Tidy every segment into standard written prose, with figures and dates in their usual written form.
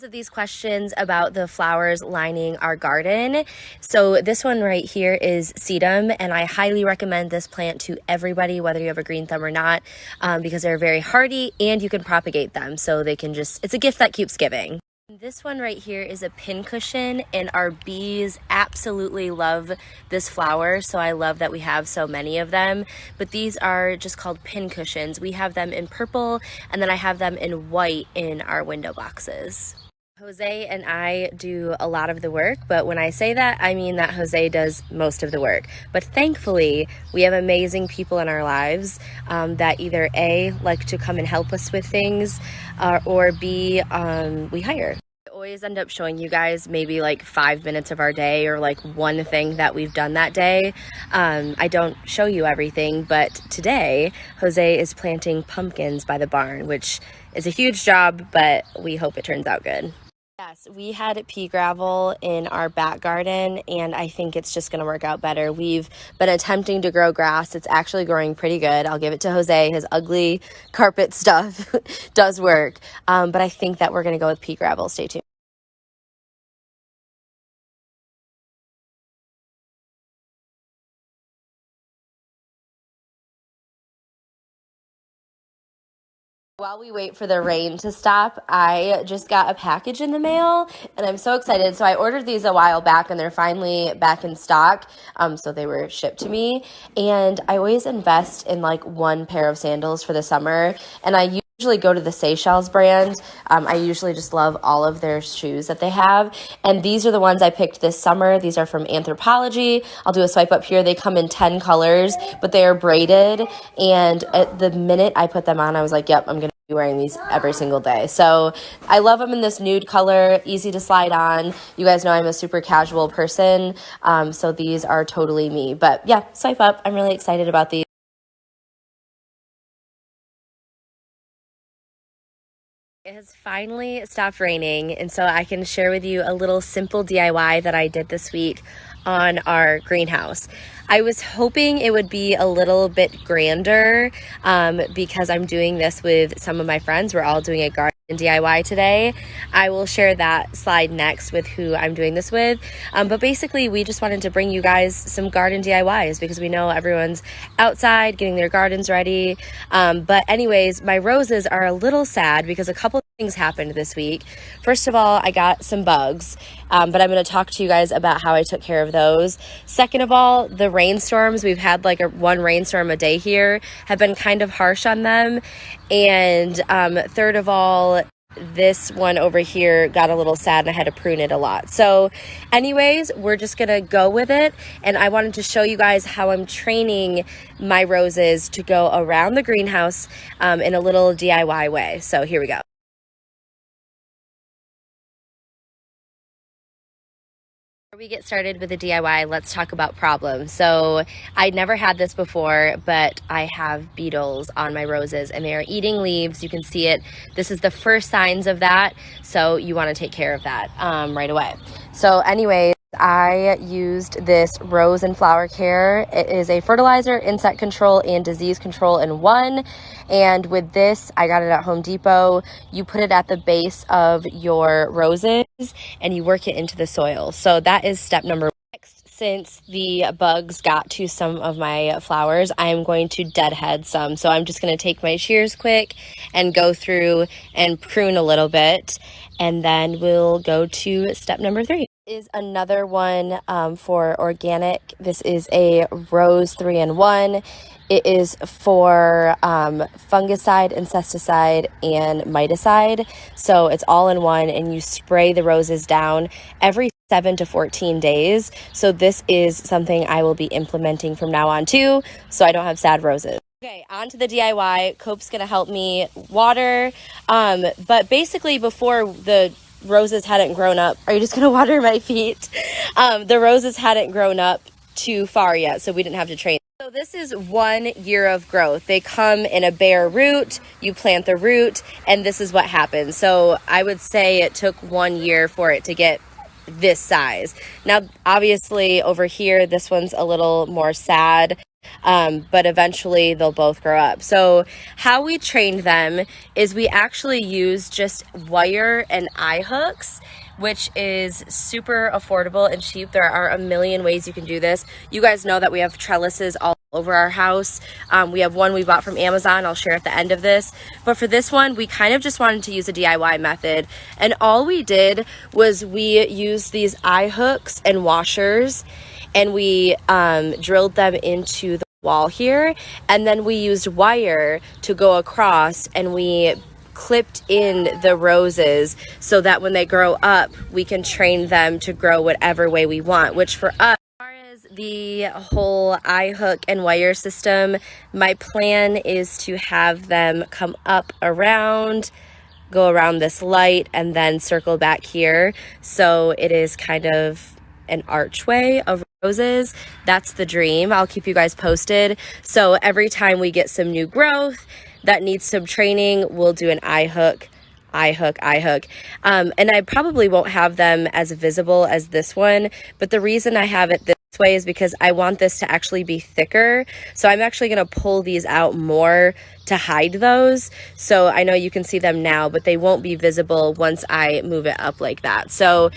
Of these questions about the flowers lining our garden. So this one right here is sedum, and I highly recommend this plant to everybody, whether you have a green thumb or not, because they're very hardy and you can propagate them. So they can it's a gift that keeps giving. This one right here is a pincushion, and our bees absolutely love this flower, so I love that we have so many of them. But these are just called pincushions. We have them in purple, and then I have them in white in our window boxes. Jose and I do a lot of the work, but when I say that, I mean that Jose does most of the work. But thankfully, we have amazing people in our lives that either A, like to come and help us with things, or B, we hire. I always end up showing you guys maybe like 5 minutes of our day, or like one thing that we've done that day. I don't show you everything, but today Jose is planting pumpkins by the barn, which is a huge job, but we hope it turns out good. Yes, we had pea gravel in our back garden, and I think it's just going to work out better. We've been attempting to grow grass. It's actually growing pretty good. I'll give it to Jose. His ugly carpet stuff does work, but I think that we're going to go with pea gravel. Stay tuned. While we wait for the rain to stop, I just got a package in the mail, and I'm so excited. So I ordered these a while back, and they're finally back in stock. So they were shipped to me, and I always invest in like one pair of sandals for the summer, and I usually go to the Seychelles brand. I usually just love all of their shoes that they have, and these are the ones I picked this summer. These are from Anthropologie. I'll do a swipe up here. They come in 10 colors, but they are braided, and at the minute I put them on, I was like, yep, I'm gonna be wearing these every single day. So I love them in this nude color, easy to slide on. You guys know I'm a super casual person, so these are totally me. But yeah, swipe up. I'm really excited about these. It has finally stopped raining, and so I can share with you a little simple DIY that I did this week on our greenhouse. I was hoping it would be a little bit grander because I'm doing this with some of my friends. We're all doing a garden DIY today. I will share that slide next with who I'm doing this with. But basically, we just wanted to bring you guys some garden DIYs because we know everyone's outside getting their gardens ready. But anyways, my roses are a little sad because a couple things happened this week. First of all, I got some bugs, but I'm going to talk to you guys about how I took care of those. Second of all, the rainstorms, we've had like one rainstorm a day here, have been kind of harsh on them. And third of all, this one over here got a little sad and I had to prune it a lot. So anyways, we're just gonna go with it, and I wanted to show you guys how I'm training my roses to go around the greenhouse in a little DIY way. So here we go. Before we get started with the DIY, let's talk about problems. So I never had this before, but I have beetles on my roses and they are eating leaves. You can see it. This is the first signs of that. So you want to take care of that right away. So anyway, I used this Rose and Flower Care. It is a fertilizer, insect control, and disease control in one. And with this, I got it at Home Depot. You put it at the base of your roses and you work it into the soil. So that is step number one. Next, since the bugs got to some of my flowers, I'm going to deadhead some. So I'm just going to take my shears quick and go through and prune a little bit. And then we'll go to step number 3. Is another one for organic. This is a Rose 3-in-1. It is for fungicide, insecticide, and miticide. So it's all in one, and you spray the roses down every 7 to 14 days. So this is something I will be implementing from now on too, so I don't have sad roses. Okay, on to the DIY. Cope's gonna help me water. But basically before the roses hadn't grown up. Are you just gonna water my feet? The roses hadn't grown up too far yet, so we didn't have to train. So this is 1 year of growth. They come in a bare root, you plant the root, and this is what happens. So I would say it took 1 year for it to get this size. Now, obviously over here, this one's a little more sad. but eventually they'll both grow up. So how we trained them is we actually use just wire and eye hooks, which is super affordable and cheap. There are a million ways you can do this. You guys know that we have trellises all over our house. We have one we bought from Amazon. I'll share at the end of this. But for this one, we kind of just wanted to use a DIY method. And all we did was we used these eye hooks and washers, and we drilled them into the wall here. And then we used wire to go across, and we clipped in the roses so that when they grow up, we can train them to grow whatever way we want, which for us, the whole eye hook and wire system, my plan is to have them come up around, go around this light, and then circle back here. So it is kind of an archway of roses. That's the dream. I'll keep you guys posted. So every time we get some new growth that needs some training, we'll do an eye hook, eye hook, eye hook. And I probably won't have them as visible as this one, but the reason I have it this way is because I want this to actually be thicker. So I'm actually going to pull these out more to hide those. So I know you can see them now, but they won't be visible once I move it up like that. So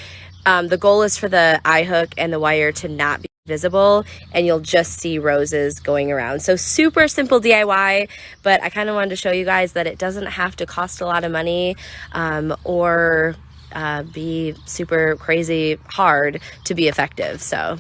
the goal is for the eye hook and the wire to not be visible, and you'll just see roses going around. So super simple DIY, but I kind of wanted to show you guys that it doesn't have to cost a lot of money or be super crazy hard to be effective. So